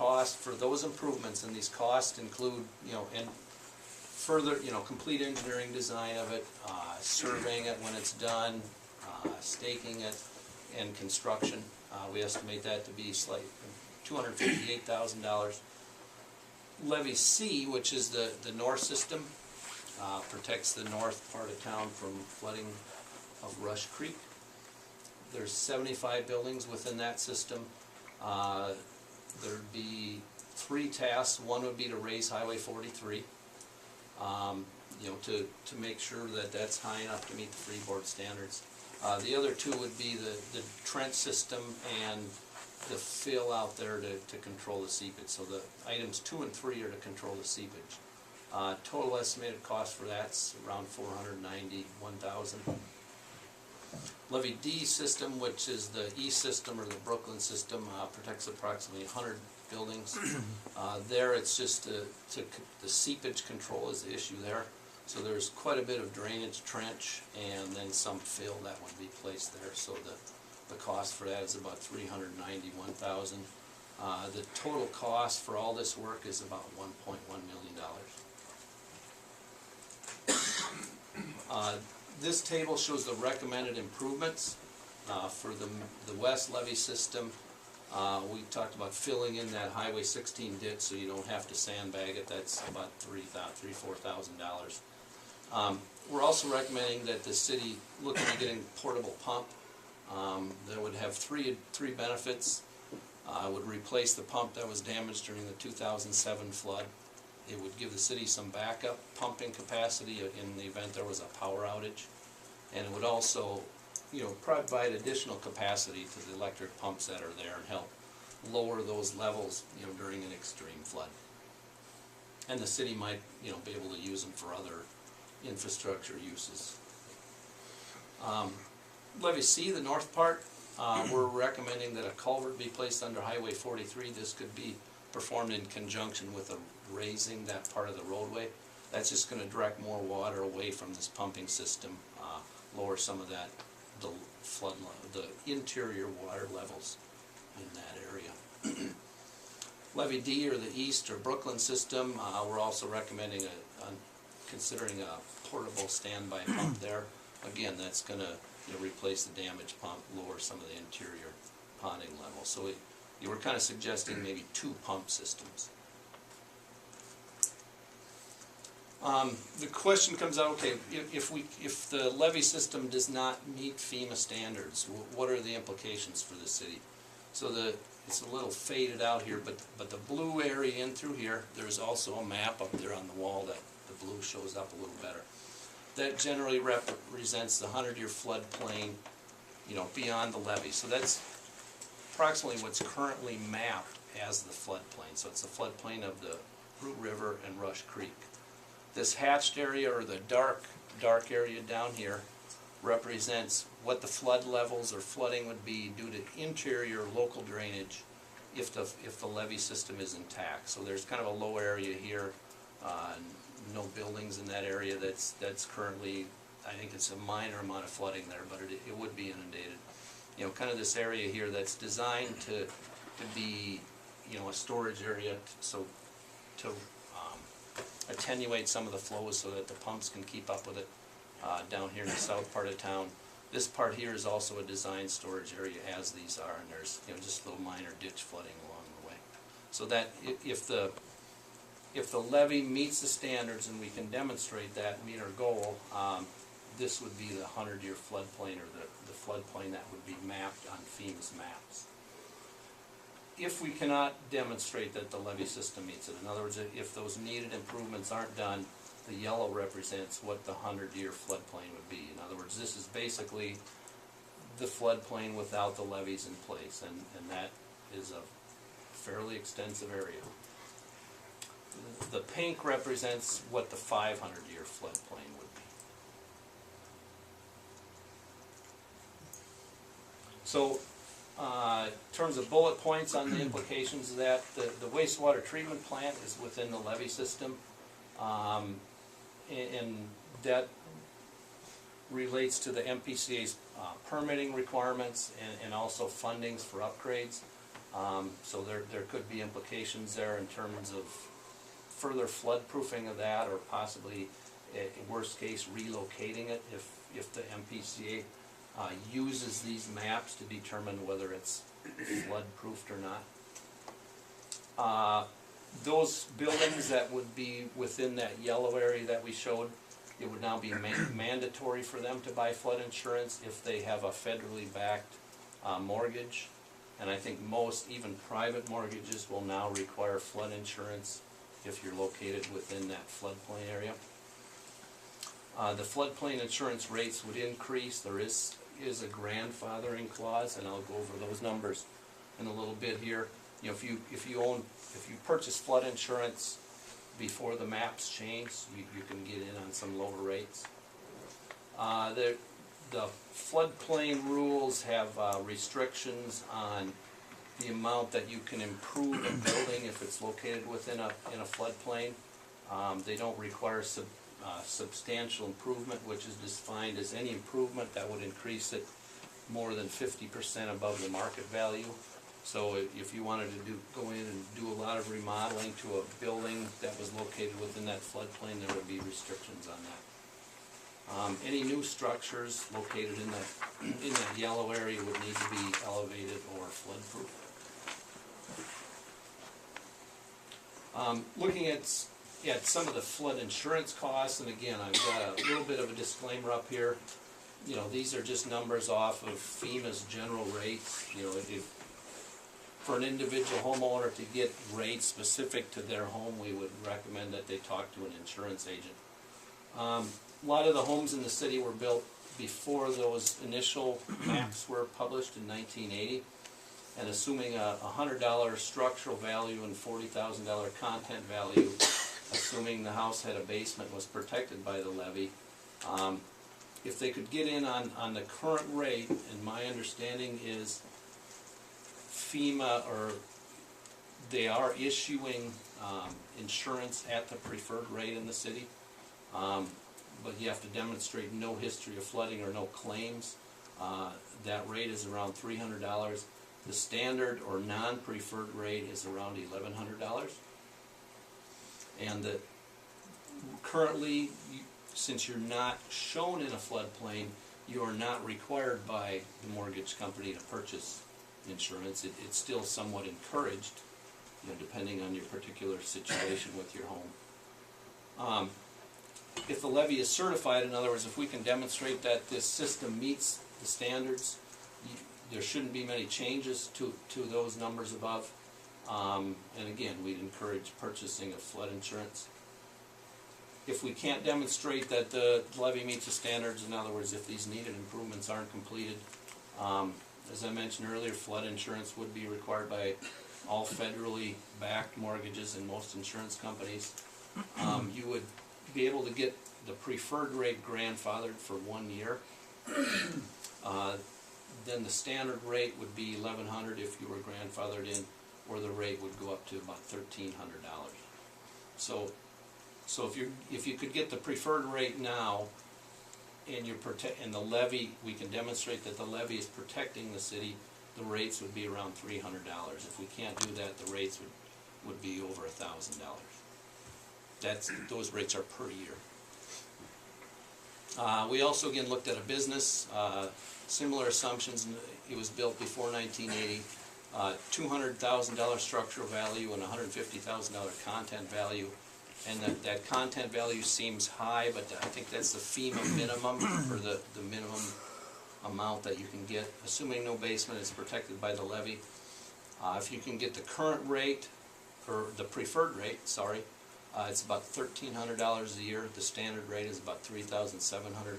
cost for those improvements, and these costs include, and further, complete engineering design of it, surveying it when it's done, staking it, and construction. We estimate that to be slightly $258,000. Levee C, which is the north system, protects the north part of town from flooding of Rush Creek. There's 75 buildings within that system. There'd be 3 tasks. One would be to raise Highway 43, to make sure that that's high enough to meet the freeboard standards. The other 2 would be the trench system and the fill out there to control the seepage. So the items 2 and 3 are to control the seepage. Total estimated cost for that's around $491,000. Levee D system, which is the E system or the Brooklyn system, protects approximately 100 buildings. There it's just the seepage control is the issue there. So there's quite a bit of drainage trench and then some fill that would be placed there. So the cost for that is about $391,000. The total cost for all this work is about $1.1 million. This table shows the recommended improvements for the west levee system. We talked about filling in that Highway 16 ditch so you don't have to sandbag it. That's about $4,000. We're also recommending that the city look into getting a portable pump. That would have three benefits. Would replace the pump that was damaged during the 2007 flood. It would give the city some backup pumping capacity in the event there was a power outage, and it would also, provide additional capacity to the electric pumps that are there and help lower those levels, during an extreme flood. And the city might, be able to use them for other infrastructure uses. Levee C, the north part, we're recommending that a culvert be placed under Highway 43. This could be performed in conjunction with raising that part of the roadway. That's just going to direct more water away from this pumping system, lower some of that, the interior water levels in that area. Levee D, or the east or Brooklyn system, we're also recommending considering a portable standby pump there. Again, that's going to replace the damaged pump, lower some of the interior ponding levels. So you were kind of suggesting maybe 2 pump systems. The question comes out, okay, if the levee system does not meet FEMA standards, what are the implications for the city? So it's a little faded out here, but the blue area in through here, there's also a map up there on the wall that the blue shows up a little better. That generally represents the 100-year floodplain, beyond the levee. So that's approximately what's currently mapped as the floodplain. So it's the floodplain of the Root River and Rush Creek. This hatched area, or the dark area down here, represents what the flood levels or flooding would be due to interior local drainage if the levee system is intact. So there's kind of a low area here, no buildings in that area that's currently, I think it's a minor amount of flooding there, but it would be inundated. Kind of this area here that's designed to be, a storage area, so to attenuate some of the flows so that the pumps can keep up with it down here in the south part of town. This part here is also a designed storage area, as these are, and there's just a little minor ditch flooding along the way. So that if the levee meets the standards and we can demonstrate that, meet our goal, this would be the 100-year floodplain, or the floodplain that would be mapped on FEMA's maps. If we cannot demonstrate that the levee system meets it, in other words, if those needed improvements aren't done, the yellow represents what the 100-year floodplain would be. In other words, this is basically the floodplain without the levees in place, and that is a fairly extensive area. The pink represents what the 500-year floodplain would be. So, in terms of bullet points on the implications of that, the wastewater treatment plant is within the levee system, and that relates to the MPCA's permitting requirements and also fundings for upgrades. So there could be implications there in terms of further flood proofing of that, or possibly, worst case, relocating it if the MPCA uses these maps to determine whether it's flood proofed or not. Those buildings that would be within that yellow area that we showed, it would now be mandatory for them to buy flood insurance if they have a federally backed mortgage. And I think most, even private mortgages, will now require flood insurance if you're located within that floodplain area. The floodplain insurance rates would increase. There is a grandfathering clause, and I'll go over those numbers in a little bit here. You know, if you purchase flood insurance before the maps change, you can get in on some lower rates. The floodplain rules have restrictions on the amount that you can improve a building if it's located within in a floodplain. They don't require substantial improvement, which is defined as any improvement that would increase it more than 50% above the market value. So if you wanted to go in and do a lot of remodeling to a building that was located within that floodplain, there would be restrictions on that. Any new structures located in that yellow area would need to be elevated or flood-proof. Looking at some of the flood insurance costs, and again, I've got a little bit of a disclaimer up here. You know, these are just numbers off of FEMA's general rates. You know, for an individual homeowner to get rates specific to their home, we would recommend that they talk to an insurance agent. A lot of the homes in the city were built before those initial maps were published in 1980, and assuming a $100 structural value and $40,000 content value, assuming the house had a basement, was protected by the levee. If they could get in on the current rate, and my understanding is FEMA, or they are issuing insurance at the preferred rate in the city, but you have to demonstrate no history of flooding or no claims. That rate is around $300. The standard or non-preferred rate is around $1,100. And currently, since you're not shown in a floodplain, you are not required by the mortgage company to purchase insurance. It's still somewhat encouraged, you know, depending on your particular situation with your home. If the levee is certified, in other words, if we can demonstrate that this system meets the standards, there shouldn't be many changes to those numbers above. And again, we'd encourage purchasing of flood insurance. If we can't demonstrate that the levee meets the standards, in other words, if these needed improvements aren't completed, as I mentioned earlier, flood insurance would be required by all federally backed mortgages and most insurance companies. You would be able to get the preferred rate grandfathered for 1 year. Then the standard rate would be $1,100 if you were grandfathered in, or the rate would go up to about $1,300. So if you could get the preferred rate now, and the levee, we can demonstrate that the levee is protecting the city, the rates would be around $300. If we can't do that, the rates would be over $1,000. Those rates are per year. We also again looked at a business, similar assumptions. It was built before 1980, $200,000 structural value and $150,000 content value. And that content value seems high, but I think that's the FEMA minimum, for the minimum amount that you can get, assuming no basement is protected by the levee. If you can get the current rate, or the preferred rate, sorry, it's about $1,300 a year. The standard rate is about $3,700.